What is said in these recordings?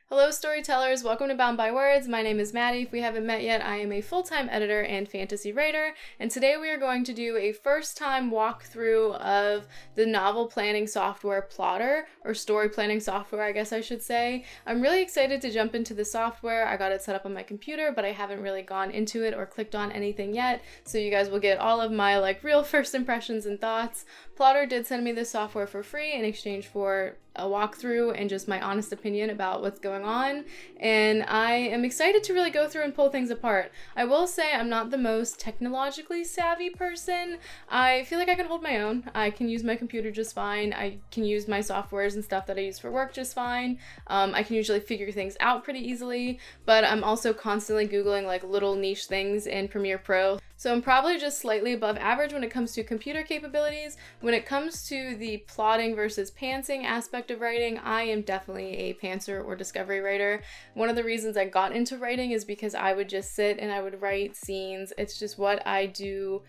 Hello Storytellers, welcome to Bound by Words. My name is Madie. If we haven't met yet, I am a full-time editor and fantasy writer, and today we are going to do a first-time walkthrough of the novel planning software Plottr, or story planning software I guess I should say. I'm really excited to jump into the software. I got it set up on my computer, but I haven't really gone into it or clicked on anything yet, so you guys will get all of my real first impressions and thoughts. Plottr did send me this software for free in exchange for a walkthrough and just my honest opinion about what's going on, and I am excited to really go through and pull things apart. I will say I'm not the most technologically savvy person. I feel like I can hold my own. I can use my computer just fine. I can use my softwares and stuff that I use for work just fine. I can usually figure things out pretty easily, but I'm also constantly Googling little niche things in Premiere Pro. So I'm probably just slightly above average when it comes to computer capabilities. When it comes to the plotting versus pantsing aspect of writing, I am definitely a pantser or discovery writer. One of the reasons I got into writing is because I would just sit and I would write scenes. It's just what I do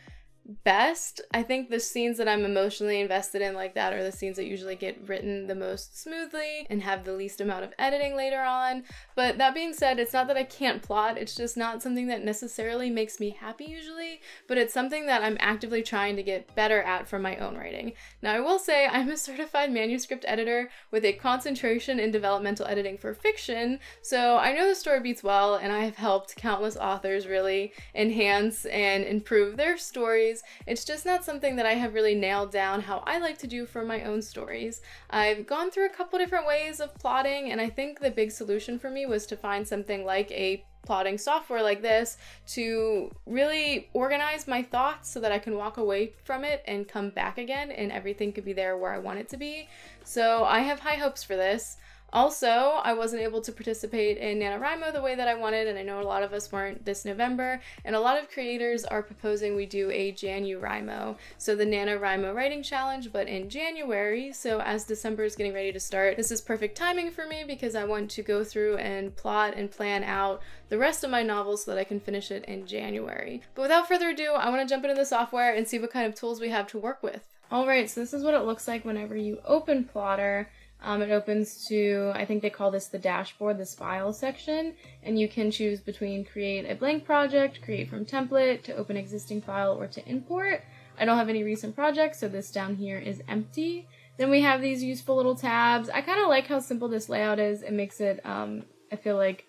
best. I think the scenes that I'm emotionally invested in like that are the scenes that usually get written the most smoothly and have the least amount of editing later on. But that being said, it's not that I can't plot, it's just not something that necessarily makes me happy usually, but it's something that I'm actively trying to get better at for my own writing. Now I will say I'm a certified manuscript editor with a concentration in developmental editing for fiction, so I know the story beats well, and I have helped countless authors really enhance and improve their stories. It's just not something that I have really nailed down how I like to do for my own stories. I've gone through a couple different ways of plotting, and I think the big solution for me was to find something like a plotting software like this to really organize my thoughts so that I can walk away from it and come back again and everything could be there where I want it to be. So I have high hopes for this. Also, I wasn't able to participate in NaNoWriMo the way that I wanted, and I know a lot of us weren't this November, and a lot of creators are proposing we do a JanuWriMo, so the NaNoWriMo Writing Challenge, but in January, so as December is getting ready to start, this is perfect timing for me because I want to go through and plot and plan out the rest of my novels so that I can finish it in January. But without further ado, I want to jump into the software and see what kind of tools we have to work with. Alright, so this is what it looks like whenever you open Plottr. It opens to, I think they call this the dashboard, this file section, and you can choose between create a blank project, create from template, to open existing file, or to import. I don't have any recent projects, so this down here is empty. Then we have these useful little tabs. I kind of like how simple this layout is. It makes it, I feel like,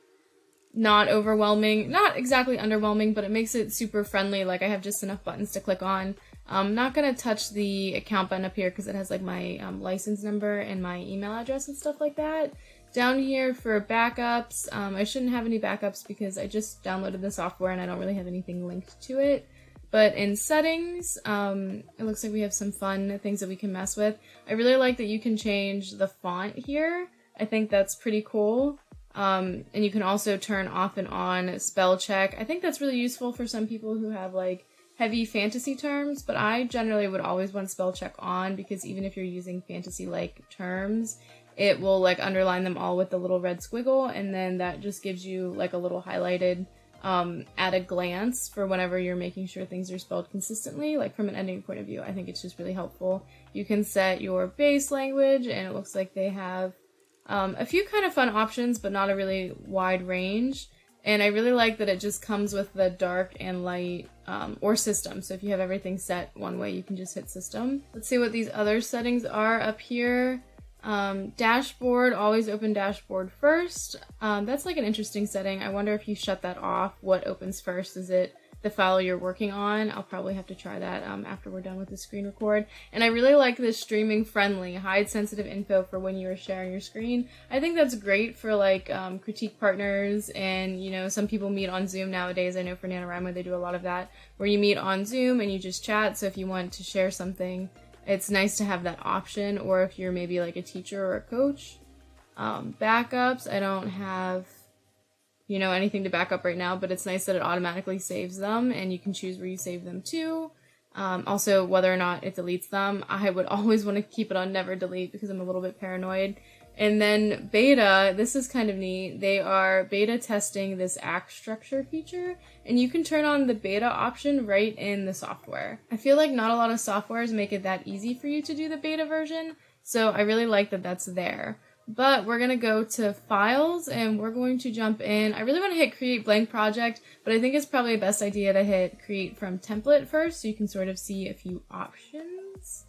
not overwhelming, not exactly underwhelming, but it makes it super friendly. I have just enough buttons to click on. I'm not going to touch the account button up here because it has my license number and my email address and stuff like that. Down here for backups, I shouldn't have any backups because I just downloaded the software and I don't really have anything linked to it. But in settings, it looks like we have some fun things that we can mess with. I really like that you can change the font here. I think that's pretty cool. And you can also turn off and on spell check. I think that's really useful for some people who have heavy fantasy terms, but I generally would always want spell check on because even if you're using fantasy-like terms, it will underline them all with the little red squiggle, and then that just gives you a little highlighted at a glance for whenever you're making sure things are spelled consistently. From an editing point of view, I think it's just really helpful. You can set your base language, and it looks like they have a few kind of fun options, but not a really wide range. And I really like that it just comes with the dark and light or system. So if you have everything set one way, you can just hit system. Let's see what these other settings are up here. Dashboard, always open dashboard first. That's an interesting setting. I wonder if you shut that off, what opens first? Is it the file you're working on? I'll probably have to try that after we're done with the screen record. And I really like this streaming friendly, hide sensitive info for when you are sharing your screen. I think that's great for critique partners, and some people meet on Zoom nowadays. I know for NaNoWriMo they do a lot of that, where you meet on Zoom and you just chat, so if you want to share something, it's nice to have that option, or if you're maybe a teacher or a coach. Backups, I don't have anything to back up right now, but it's nice that it automatically saves them and you can choose where you save them to. Also, whether or not it deletes them, I would always want to keep it on never delete because I'm a little bit paranoid. And then beta, this is kind of neat. They are beta testing this act structure feature, and you can turn on the beta option right in the software. I feel like not a lot of softwares make it that easy for you to do the beta version, so I really like that that's there. but we're going to go to files and we're going to jump in. I really want to hit create blank project, but I think it's probably the best idea to hit create from template first so you can sort of see a few options.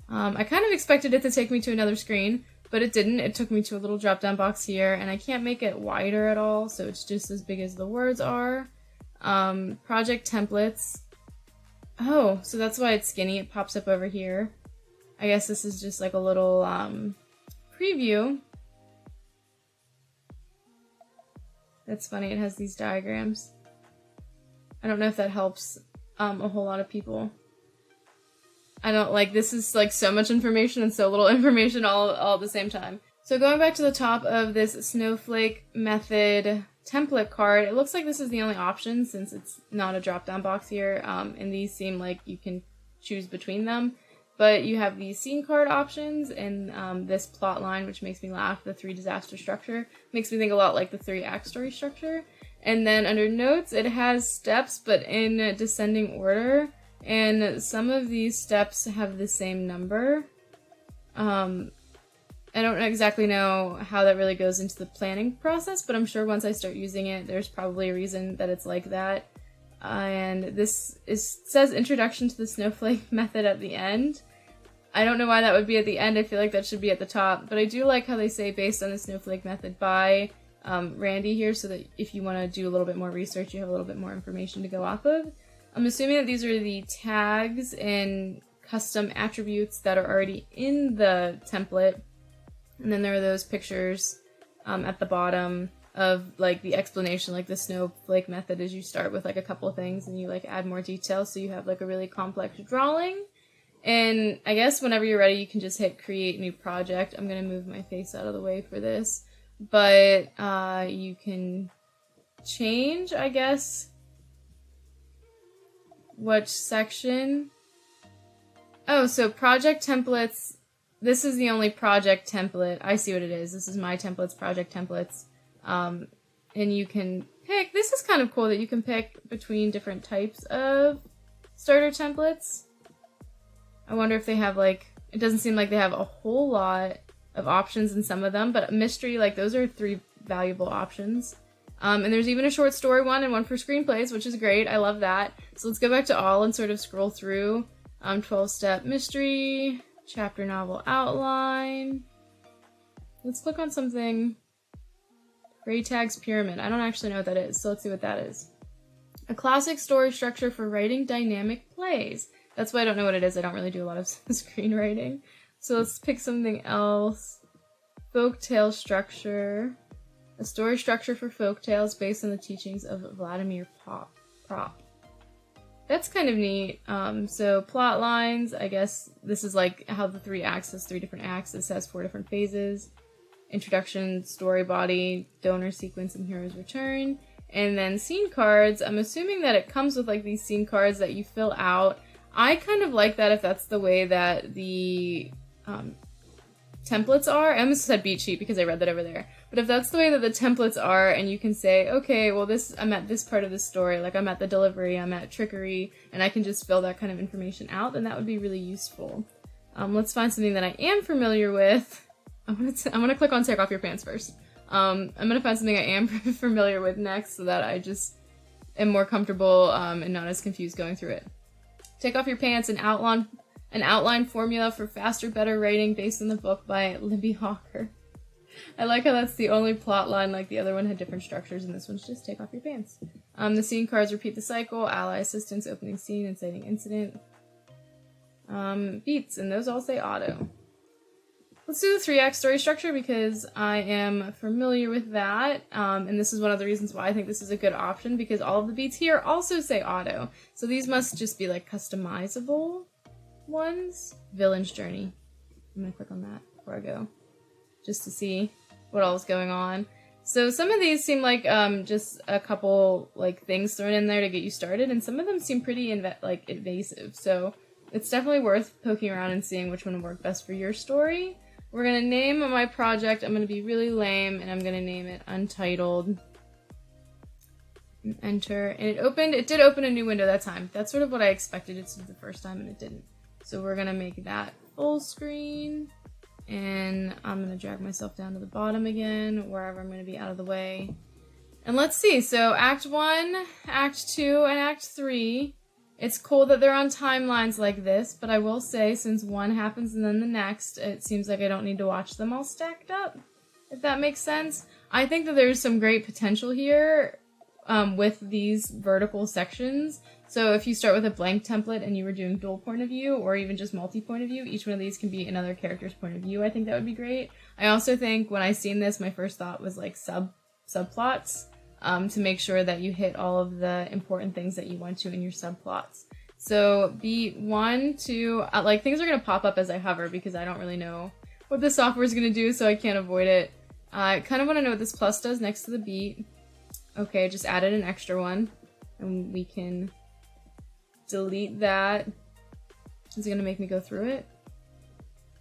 I kind of expected it to take me to another screen, but it didn't. It took me to a little drop down box here, and I can't make it wider at all, so it's just as big as the words are. Project templates. Oh, so that's why it's skinny. It pops up over here. I guess this is just like a little preview. That's funny, it has these diagrams. I don't know if that helps a whole lot of people. I don't like, this is like so much information and so little information all at the same time. So going back to the top of this snowflake method template card, it looks like this is the only option since it's not a drop-down box here, and these seem like you can choose between them. But you have these scene card options and this plot line, which makes me laugh. The 3 disaster structure makes me think a lot like the 3 act story structure. And then under notes, it has steps, but in descending order. And some of these steps have the same number. I don't exactly know how that really goes into the planning process, but I'm sure once I start using it, there's probably a reason that it's like that. And this says introduction to the snowflake method at the end. I don't know why that would be at the end. I feel like that should be at the top, but I do like how they say based on the snowflake method by Randy here, so that if you want to do a little bit more research, you have a little bit more information to go off of. I'm assuming that these are the tags and custom attributes that are already in the template. And then there are those pictures at the bottom of like the explanation, like the snowflake method is you start with like a couple of things and you like add more detail so you have like a really complex drawing. And I guess whenever you're ready, you can just hit create new project. I'm going to move my face out of the way for this, but you can change, I guess, which section. Oh, so project templates. This is the only project template. I see what it is. This is my templates, project templates. And you can pick, this is kind of cool that you can pick between different types of starter templates. I wonder if they have like, it doesn't seem like they have a whole lot of options in some of them, but mystery, like those are 3 valuable options. And there's even a short story one and one for screenplays, which is great. I love that. So let's go back to all and sort of scroll through. 12-step mystery, chapter novel outline. Let's click on something. Gray Tags Pyramid. I don't actually know what that is, so let's see what that is. A classic story structure for writing dynamic plays. That's why I don't know what it is. I don't really do a lot of screenwriting. So let's pick something else. Folktale structure. A story structure for folktales based on the teachings of Vladimir Prop. That's kind of neat. So plot lines, I guess this is like how the 3 acts has 3 different acts. This has 4 different phases. Introduction, story body, donor sequence, and hero's return. And then scene cards. I'm assuming that it comes with like these scene cards that you fill out. I kind of like that if that's the way that the templates are. I almost said beat sheet because I read that over there. But if that's the way that the templates are and you can say, okay, well I'm at this part of the story, like I'm at the delivery, I'm at trickery, and I can just fill that kind of information out, then that would be really useful. Let's find something that I am familiar with. I'm gonna click on take off your pants first. I'm gonna find something I am familiar with next so that I just am more comfortable and not as confused going through it. Take off your pants, an outline formula for faster, better writing based on the book by Libby Hawker. I like how that's the only plot line, like the other one had different structures and this one's just take off your pants. The scene cards repeat the cycle, ally assistance, opening scene, inciting incident. Beats, and those all say auto. Let's do the 3-act story structure because I am familiar with that, and this is one of the reasons why I think this is a good option because all of the beats here also say auto. So these must just be like customizable ones. Villain's Journey. I'm gonna click on that before I go, just to see what all is going on. So some of these seem like just a couple like things thrown in there to get you started, and some of them seem pretty invasive. So it's definitely worth poking around and seeing which one will work best for your story. We're gonna name my project. I'm gonna be really lame, and I'm gonna name it Untitled. And enter, and it did open a new window that time. That's sort of what I expected it to do the first time, and it didn't. So we're gonna make that full screen, And I'm going to drag myself down to the bottom again, wherever I'm going to be out of the way. And let's see, so Act 1, Act 2, and Act 3. It's cool that they're on timelines like this, but I will say, since one happens and then the next, it seems like I don't need to watch them all stacked up, if that makes sense. I think that there's some great potential here with these vertical sections. So if you start with a blank template and you were doing dual point of view, or even just multi-point of view, each one of these can be another character's point of view. I think that would be great. I also think when I seen this, my first thought was like subplots. To make sure that you hit all of the important things that you want to in your subplots. So beat 1, 2, like things are going to pop up as I hover because I don't really know what the software is going to do, so I can't avoid it. I kind of want to know what this plus does next to the beat. Okay, I just added an extra one, and we can delete that. Is it going to make me go through it?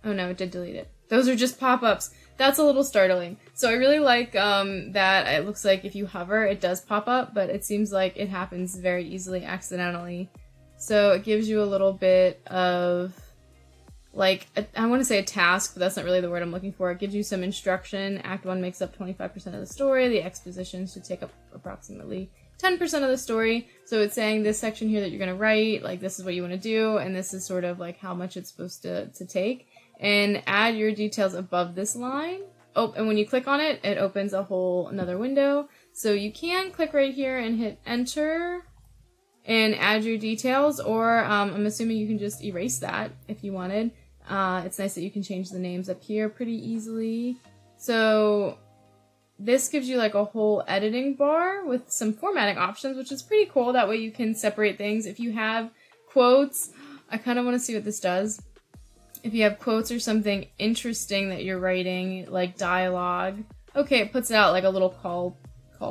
Oh no, it did delete it. Those are just pop-ups. That's a little startling. So I really like that it looks like if you hover, it does pop up, but it seems like it happens very easily accidentally. So it gives you a little bit of, like, I want to say a task, but that's not really the word I'm looking for. It gives you some instruction. Act 1 makes up 25% of the story. The exposition should take up approximately 10% of the story. So it's saying this section here that you're going to write, like this is what you want to do, and this is sort of like how much it's supposed to take. And add your details above this line. Oh, and when you click on it, it opens a whole another window. So you can click right here and hit enter and add your details, or I'm assuming you can just erase that if you wanted. It's nice that you can change the names up here pretty easily. So this gives you like a whole editing bar with some formatting options, which is pretty cool. That way you can separate things. If you have quotes, I kind of want to see what this does. If you have quotes or something interesting that you're writing, like dialogue, okay, it puts out like a little call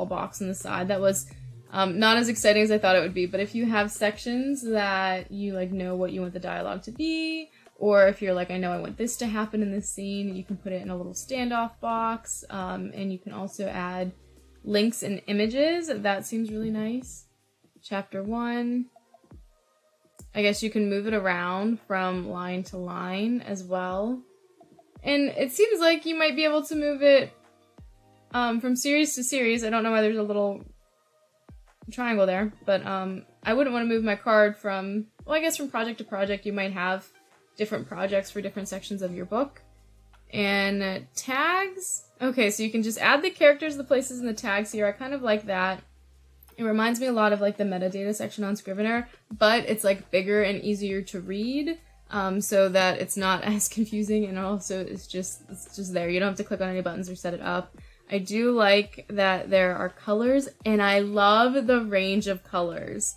box on the side. That was not as exciting as I thought it would be, but if you have sections that you like know what you want the dialogue to be, or if you're like, I know I want this to happen in this scene, you can put it in a little standoff box, and you can also add links and images. That seems really nice. Chapter 1. I guess you can move it around from line to line as well. And it seems like you might be able to move it from series to series. I don't know why there's a little triangle there, but I wouldn't want to move my card from, well, I guess from project to project. You might have different projects for different sections of your book. And tags. Okay, so you can just add the characters, the places, and the tags here. I kind of like that. It reminds me a lot of like the metadata section on Scrivener, but it's like bigger and easier to read, so that it's not as confusing, and also it's just there. You don't have to click on any buttons or set it up. I do like that there are colors, and I love the range of colors.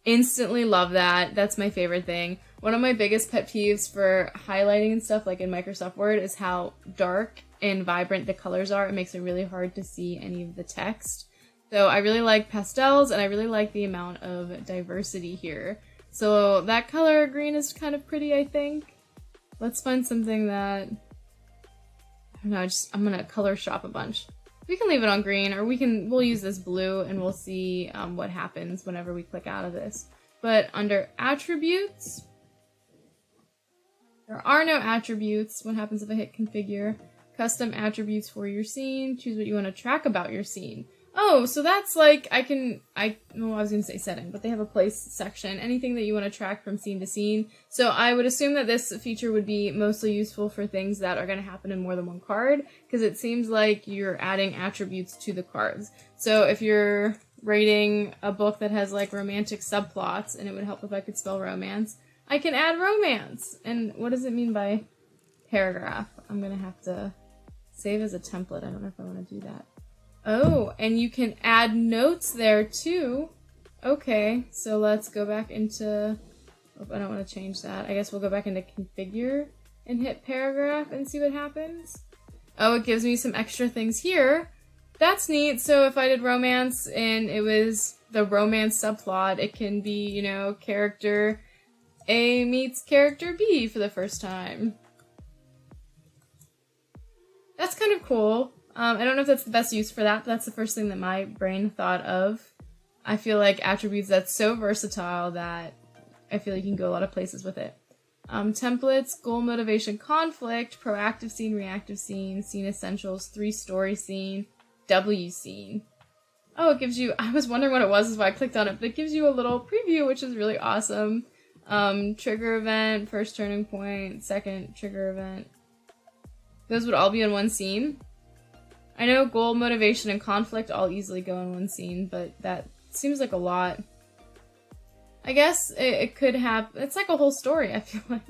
Instantly love that. That's my favorite thing. One of my biggest pet peeves for highlighting and stuff like in Microsoft Word is how dark and vibrant the colors are. It makes it really hard to see any of the text. So I really like pastels, and I really like the amount of diversity here. So that color green is kind of pretty, I think. Let's find something that, I don't know, I'm gonna color shop a bunch. We can leave it on green, or we'll use this blue, and we'll see what happens whenever we click out of this. But under attributes, there are no attributes. What happens if I hit configure? Custom attributes for your scene. Choose what you want to track about your scene. Oh, so that's like, I was going to say setting, but they have a place section, anything that you want to track from scene to scene. So I would assume that this feature would be mostly useful for things that are going to happen in more than one card, because it seems like you're adding attributes to the cards. So if you're writing a book that has like romantic subplots, and it would help if I could spell romance, I can add romance. And what does it mean by paragraph? I'm going to have to save as a template. I don't know if I want to do that. Oh, and you can add notes there too. Okay, so let's go back into, oh, I don't want to change that. I guess we'll go back into configure and hit paragraph and see what happens. Oh, it gives me some extra things here. That's neat. So if I did romance and it was the romance subplot, it can be, you know, character A meets character B for the first time. That's kind of cool. I don't know if that's the best use for that, but that's the first thing that my brain thought of. I feel like attributes, that's so versatile that I feel like you can go a lot of places with it. Templates, goal, motivation, conflict, proactive scene, reactive scene, scene essentials, 3-story scene, W scene. Oh, it gives you, I was wondering what it was, is why I clicked on it, but it gives you a little preview, which is really awesome. Trigger event, first turning point, second trigger event. Those would all be in one scene. I know goal, motivation, and conflict all easily go in one scene, but that seems like a lot. I guess it could have, it's like a whole story, I feel like.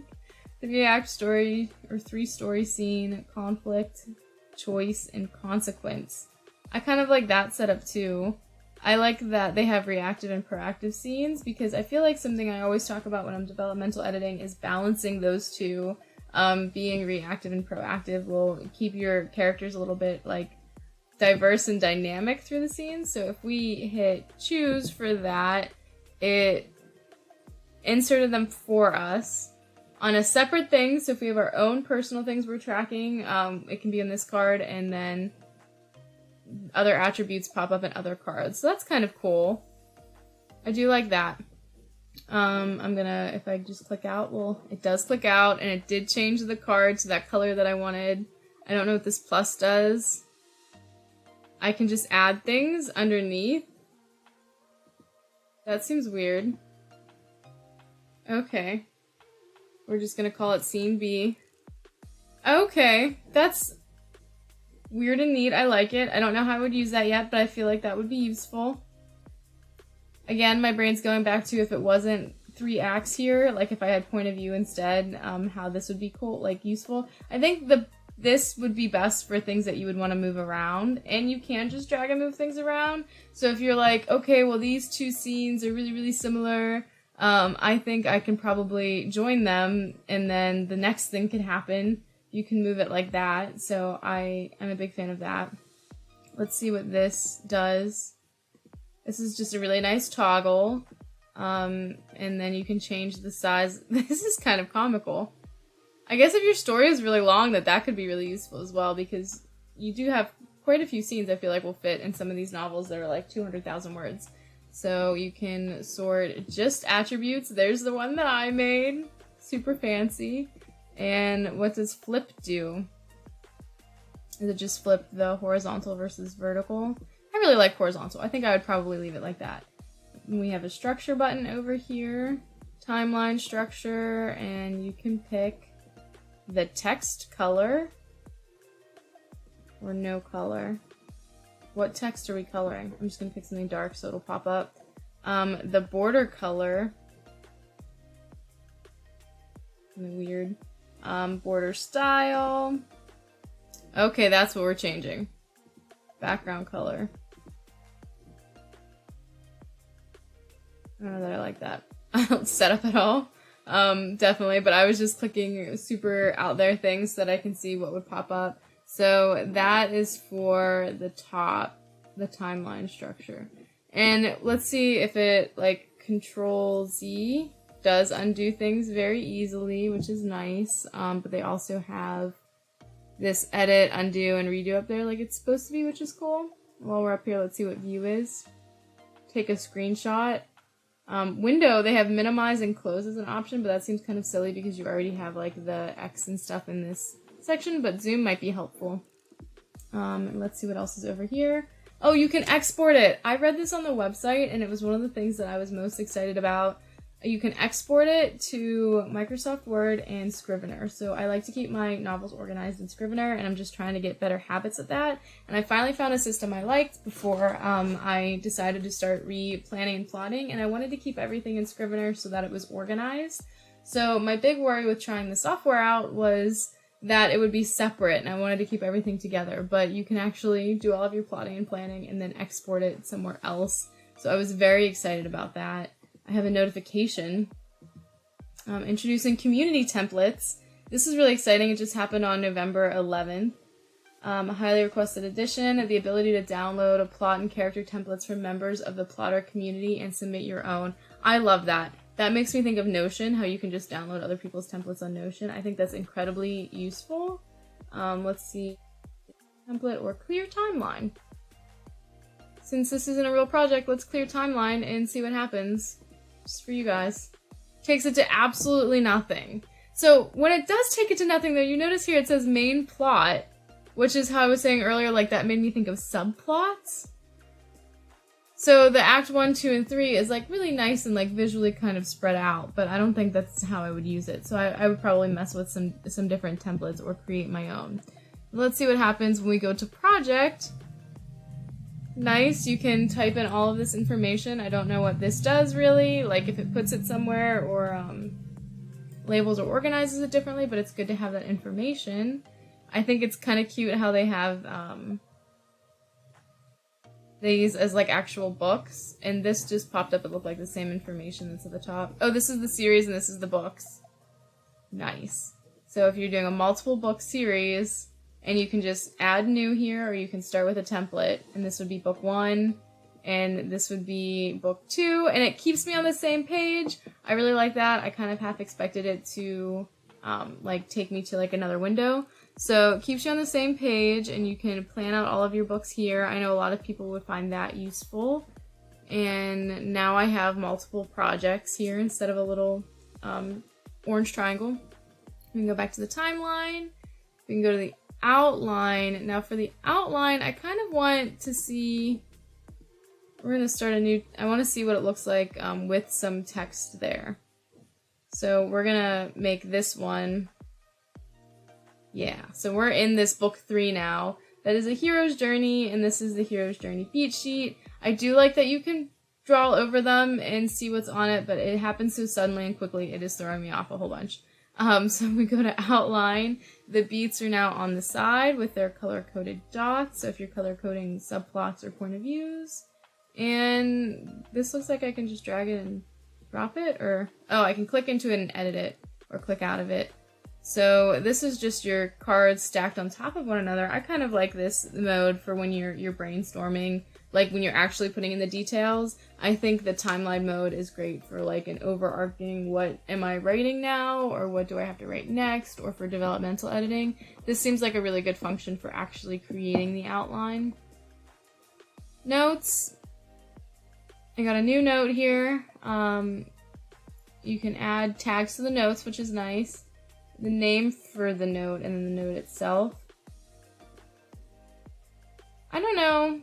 The react story, or 3-story scene, conflict, choice, and consequence. I kind of like that setup too. I like that they have reactive and proactive scenes, because I feel like something I always talk about when I'm developmental editing is balancing those two. Being reactive and proactive will keep your characters a little bit like diverse and dynamic through the scenes. So if we hit choose for that, it inserted them for us on a separate thing. So if we have our own personal things we're tracking, it can be on this card, and then other attributes pop up in other cards. So that's kind of cool. I do like that. I'm gonna, if I just click out, well, it does click out, and it did change the card to that color that I wanted. I don't know what this plus does. I can just add things underneath. That seems weird. Okay. We're just gonna call it Scene B. Okay, that's weird and neat. I like it. I don't know how I would use that yet, but I feel like that would be useful. Again, my brain's going back to if it wasn't 3 acts here, like if I had point of view instead, how this would be cool, like useful. I think this would be best for things that you would want to move around, and you can just drag and move things around. So if you're like, okay, well these 2 scenes are really, really similar, I think I can probably join them, and then the next thing can happen. You can move it like that, so I am a big fan of that. Let's see what this does. This is just a really nice toggle, and then you can change the size. This is kind of comical. I guess if your story is really long, that could be really useful as well, because you do have quite a few scenes I feel like will fit in some of these novels that are like 200,000 words. So you can sort just attributes. There's the one that I made. Super fancy. And what does flip do? Does it just flip the horizontal versus vertical? I really like horizontal. I think I would probably leave it like that. And we have a structure button over here. Timeline structure, and you can pick the text color or no color. What text are we coloring? I'm just gonna pick something dark so it'll pop up. The border color. Weird. Border style. Okay, that's what we're changing. Background color. I don't know that I like that. I don't set up at all. Definitely, but I was just clicking super out there things so that I can see what would pop up. So that is for the top, the timeline structure. And let's see if it, like, Control Z does undo things very easily, which is nice. But they also have this edit, undo, and redo up there like it's supposed to be, which is cool. While we're up here, let's see what view is. Take a screenshot. Window, they have minimize and close as an option, but that seems kind of silly because you already have like the X and stuff in this section, but zoom might be helpful. And let's see what else is over here. Oh, you can export it! I read this on the website, and it was one of the things that I was most excited about. You can export it to Microsoft Word and Scrivener. So I like to keep my novels organized in Scrivener, and I'm just trying to get better habits at that. And I finally found a system I liked before I decided to start re-planning and plotting, and I wanted to keep everything in Scrivener so that it was organized. So my big worry with trying the software out was that it would be separate, and I wanted to keep everything together. But you can actually do all of your plotting and planning and then export it somewhere else. So I was very excited about that. I have a notification introducing community templates. This is really exciting. It just happened on November 11th. A highly requested addition, the ability to download a plot and character templates from members of the Plottr community and submit your own. I love that. That makes me think of Notion, how you can just download other people's templates on Notion. I think that's incredibly useful. Let's see. Template or clear timeline. Since this isn't a real project, let's clear timeline and see what happens. Just for you guys. Takes it to absolutely nothing. So when it does take it to nothing though, you notice here it says main plot, which is how I was saying earlier, like that made me think of subplots. So the act 1, 2, and 3 is like really nice and like visually kind of spread out, but I don't think that's how I would use it. So I would probably mess with some different templates or create my own. Let's see what happens when we go to project. Nice, you can type in all of this information. I don't know what this does really, like if it puts it somewhere or labels or organizes it differently, but it's good to have that information. I think it's kind of cute how they have these as like actual books, and this just popped up. It looked like the same information that's at the top. Oh, this is the series and this is the books. Nice. So if you're doing a multiple book series, and you can just add new here, or you can start with a template, and this would be book 1, and this would be book 2, and it keeps me on the same page. I really like that. I kind of half expected it to like take me to like another window. So it keeps you on the same page, and you can plan out all of your books here. I know a lot of people would find that useful. And now I have multiple projects here instead of a little orange triangle. We can go back to the timeline. We can go to the outline. Now for the outline, I kind of want to see, we're going to start a new, I want to see what it looks like with some text there. So we're going to make this one. Yeah, so we're in this book 3 now. That is a hero's journey, and this is the hero's journey beat sheet. I do like that you can draw over them and see what's on it, but it happens so suddenly and quickly, it is throwing me off a whole bunch. So we go to outline. The beats are now on the side with their color-coded dots, so if you're color-coding subplots or point of views. And this looks like I can just drag it and drop it, or, oh, I can click into it and edit it, or click out of it. So this is just your cards stacked on top of one another. I kind of like this mode for when you're brainstorming, like when you're actually putting in the details. I think the timeline mode is great for like an overarching, what am I writing now, or what do I have to write next, or for developmental editing. This seems like a really good function for actually creating the outline. Notes. I got a new note here. You can add tags to the notes, which is nice. The name for the note and then the note itself. I don't know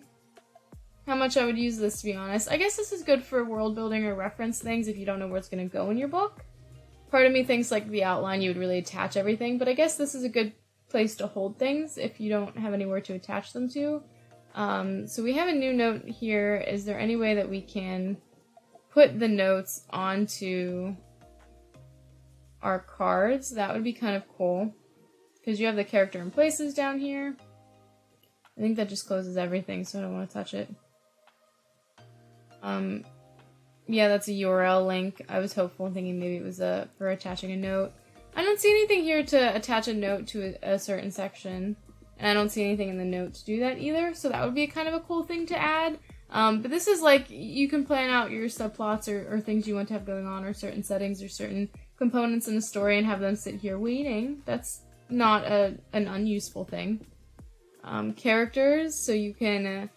how much I would use this, to be honest. I guess this is good for world building or reference things if you don't know where it's going to go in your book. Part of me thinks like the outline you would really attach everything, but I guess this is a good place to hold things if you don't have anywhere to attach them to. So we have a new note here. Is there any way that we can put the notes onto our cards? That would be kind of cool, because you have the character in places down here. I think that just closes everything, so I don't want to touch it. Yeah, that's a URL link. I was hopeful and thinking maybe it was for attaching a note. I don't see anything here to attach a note to a certain section, and I don't see anything in the note to do that either, so that would be kind of a cool thing to add. But this is like, you can plan out your subplots or things you want to have going on, or certain settings or certain components in the story, and have them sit here waiting. That's not an unuseful thing. Characters, so you can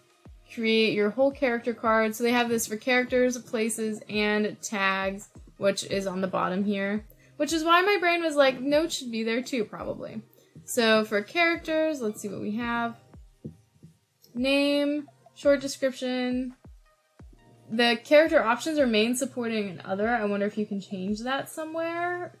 create your whole character card. So they have this for characters, places, and tags, which is on the bottom here. Which is why my brain was like, notes should be there too, probably. So for characters, let's see what we have. Name, short description. The character options are main, supporting, and other. I wonder if you can change that somewhere,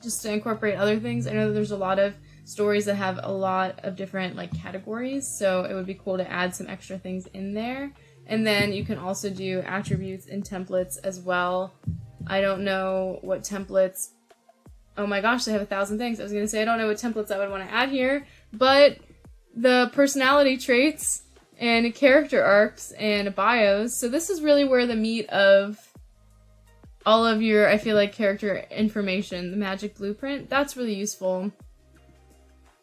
just to incorporate other things. I know that there's a lot of stories that have a lot of different like categories, so it would be cool to add some extra things in there. And then you can also do attributes and templates as well. I don't know what templates. Oh my gosh, they have 1,000 things. I was gonna say I don't know what templates I would want to add here, but the personality traits and character arcs and bios. So this is really where the meat of all of your, I feel like, character information, the magic blueprint, that's really useful.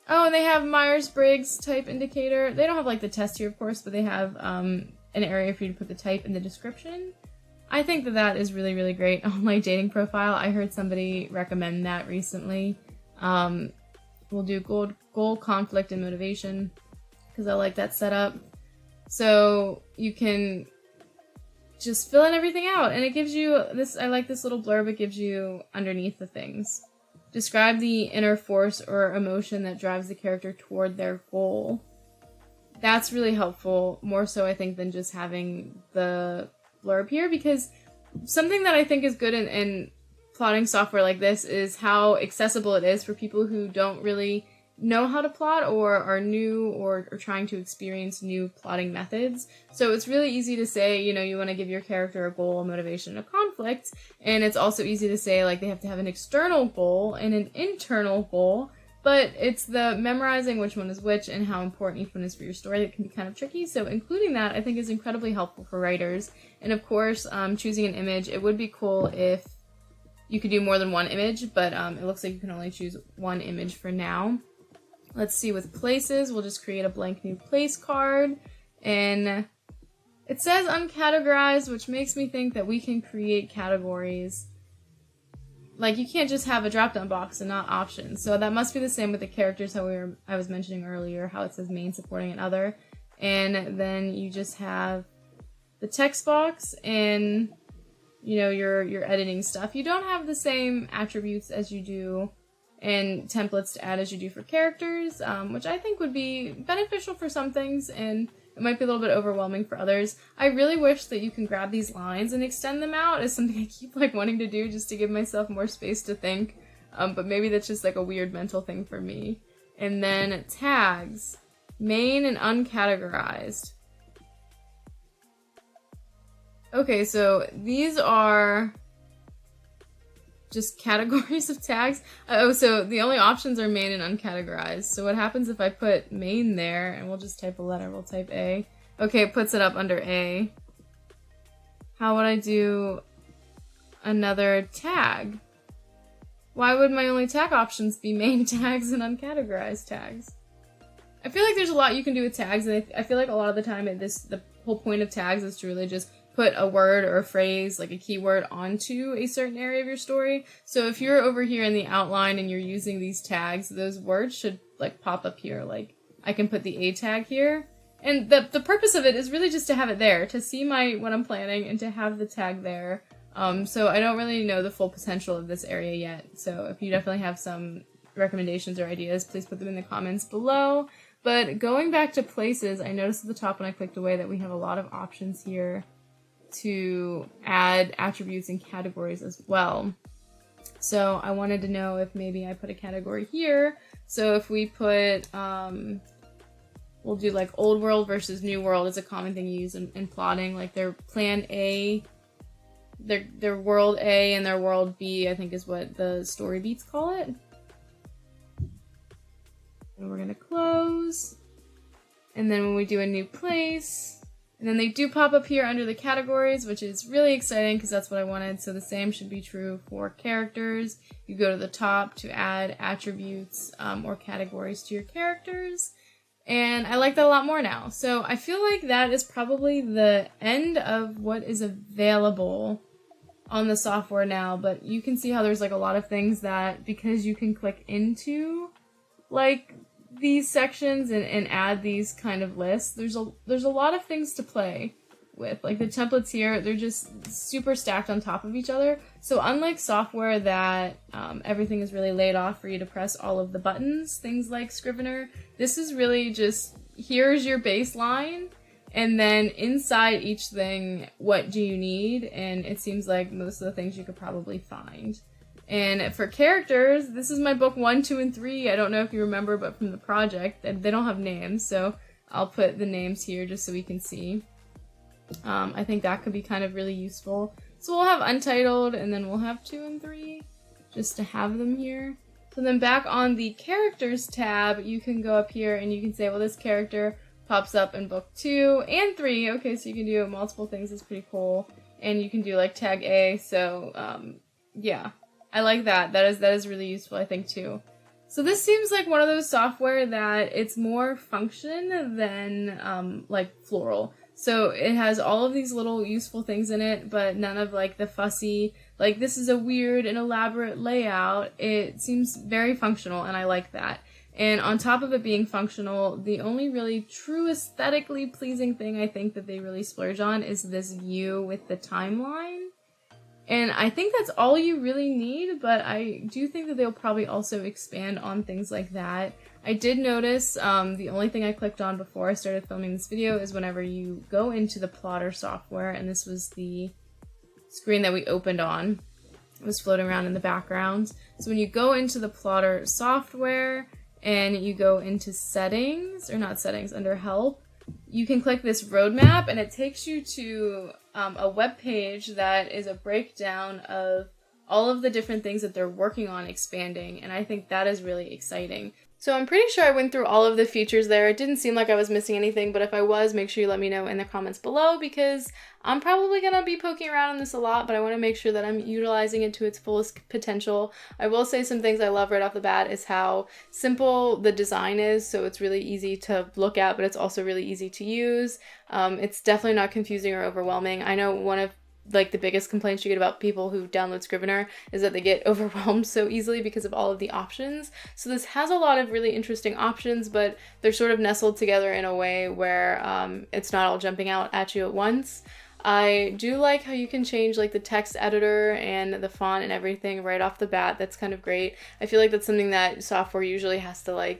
Oh, and they have Myers-Briggs type indicator. They don't have like the test here, of course, but they have an area for you to put the type in the description. I think that that is really, really great. Online dating profile. I heard somebody recommend that recently. We'll do goal, conflict, and motivation, because I like that setup. So you can just fill in everything out, and it gives you this. I like this little blurb it gives you underneath the things. describe the inner force or emotion that drives the character toward their goal. That's really helpful, more so I think than just having the blurb here, because something that I think is good in plotting software like this is how accessible it is for people who don't really know how to plot or are new or trying to experience new plotting methods. So it's really easy to say, you know, you want to give your character a goal, a motivation, a conflict, and it's also easy to say like they have to have an external goal and an internal goal, but it's the memorizing which one is which and how important each one is for your story that can be kind of tricky. So including that I think is incredibly helpful for writers. And of course, choosing an image, it would be cool if you could do more than one image, but it looks like you can only choose one image for now. Let's see, with places, we'll just create a blank new place card, and it says uncategorized, which makes me think that we can create categories. Like, you can't just have a drop-down box and not options, so that must be the same with the characters how I was mentioning earlier, how it says main, supporting, and other, and then you just have the text box and, you know, your editing stuff. You don't have the same attributes as you do and templates to add as you do for characters, which I think would be beneficial for some things, and it might be a little bit overwhelming for others. I really wish that you can grab these lines and extend them out as something I keep like wanting to do just to give myself more space to think, but maybe that's just like a weird mental thing for me. And then tags, main and uncategorized. Okay, so these are just categories of tags. Oh, so the only options are main and uncategorized. So what happens if I put main there, and we'll just type a letter, we'll type A. Okay, it puts it up under A. How would I do another tag? Why would my only tag options be main tags and uncategorized tags? I feel like there's a lot you can do with tags, and I feel like a lot of the time the whole point of tags is to really just put a word or a phrase, like a keyword, onto a certain area of your story. So if you're over here in the outline and you're using these tags, those words should like pop up here. Like I can put the A tag here. And the purpose of it is really just to have it there, to see what I'm planning and to have the tag there. So I don't really know the full potential of this area yet. So if you definitely have some recommendations or ideas, please put them in the comments below. But going back to places, I noticed at the top when I clicked away that we have a lot of options here to add attributes and categories as well. So I wanted to know if maybe I put a category here. So if we put, we'll do like old world versus new world is a common thing you use in plotting. Like their plan A, their world A and their world B, I think is what the story beats call it. And we're gonna close. And then when we do a new place, and then they do pop up here under the categories, which is really exciting because that's what I wanted. So the same should be true for characters. You go to the top to add attributes or categories to your characters. And I like that a lot more now. So I feel like that is probably the end of what is available on the software now. But you can see how there's like a lot of things that, because you can click into like these sections and add these kind of lists, there's a lot of things to play with. Like the templates here, they're just super stacked on top of each other. So unlike software that everything is really laid off for you to press all of the buttons, things like Scrivener, this is really just, here's your baseline, and then inside each thing, what do you need? And it seems like most of the things you could probably find. And for characters, this is my book 1, 2, and 3. I don't know if you remember, but from the project, they don't have names, so I'll put the names here just so we can see. I think that could be kind of really useful. So we'll have Untitled, and then we'll have 2 and 3, just to have them here. So then back on the Characters tab, you can go up here and you can say, well, this character pops up in book 2 and 3. Okay, so you can do multiple things. It's pretty cool. And you can do like tag A, so yeah. I like that. That is really useful, I think, too. So this seems like one of those software that it's more function than like floral. So it has all of these little useful things in it, but none of like the fussy, like this is a weird and elaborate layout. It seems very functional, and I like that. And on top of it being functional, the only really true aesthetically pleasing thing I think that they really splurge on is this view with the timeline. And I think that's all you really need, but I do think that they'll probably also expand on things like that. I did notice the only thing I clicked on before I started filming this video is whenever you go into the Plottr software, and this was the screen that we opened on. It was floating around in the background. So when you go into the Plottr software and you go into settings, or not settings, under help, you can click this roadmap and it takes you to a web page that is a breakdown of all of the different things that they're working on expanding, and I think that is really exciting. So I'm pretty sure I went through all of the features there. It didn't seem like I was missing anything, but if I was, make sure you let me know in the comments below, because I'm probably going to be poking around in this a lot, but I want to make sure that I'm utilizing it to its fullest potential. I will say some things I love right off the bat is how simple the design is, so it's really easy to look at, but it's also really easy to use. It's definitely not confusing or overwhelming. I know one of the biggest complaints you get about people who download Scrivener is that they get overwhelmed so easily because of all of the options. So this has a lot of really interesting options, but they're sort of nestled together in a way where it's not all jumping out at you at once. I do like how you can change the text editor and the font and everything right off the bat. That's kind of great. I feel like that's something that software usually has to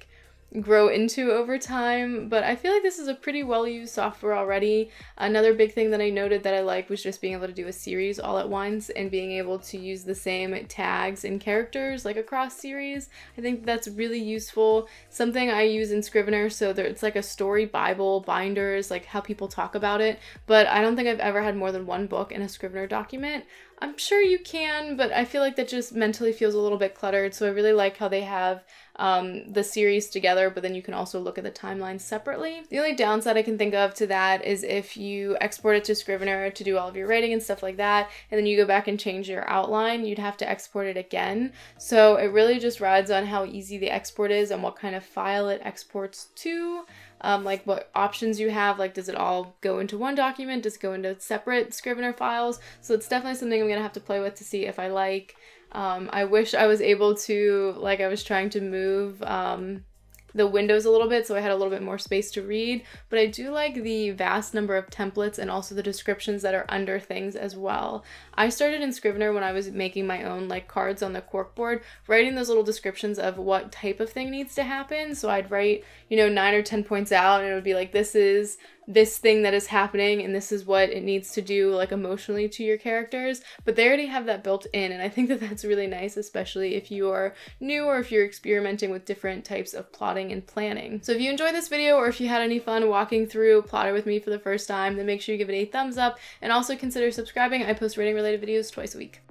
grow into over time, but I feel like this is a pretty well-used software already. Another big thing that I noted that I like was just being able to do a series all at once and being able to use the same tags and characters across series. I think that's really useful. Something I use in Scrivener, so it's like a story bible binder is how people talk about it, but I don't think I've ever had more than one book in a Scrivener document. I'm sure you can, but I feel like that just mentally feels a little bit cluttered, so I really like how they have the series together, but then you can also look at the timeline separately. The only downside I can think of to that is if you export it to Scrivener to do all of your writing and stuff like that, and then you go back and change your outline, you'd have to export it again. So it really just rides on how easy the export is and what kind of file it exports to. What options you have, does it all go into one document? Does it go into separate Scrivener files? So it's definitely something I'm gonna have to play with to see if I like. I wish I was able to, I was trying to move the windows a little bit so I had a little bit more space to read, but I do like the vast number of templates and also the descriptions that are under things as well. I started in Scrivener when I was making my own cards on the corkboard, writing those little descriptions of what type of thing needs to happen. So I'd write 9 or 10 points out, and it would be this is this thing that is happening and this is what it needs to do emotionally to your characters, but they already have that built in, and I think that that's really nice, especially if you are new or if you're experimenting with different types of plotting and planning. So if you enjoyed this video, or if you had any fun walking through Plottr with me for the first time, then make sure you give it a thumbs up and also consider subscribing. I post writing related videos twice a week.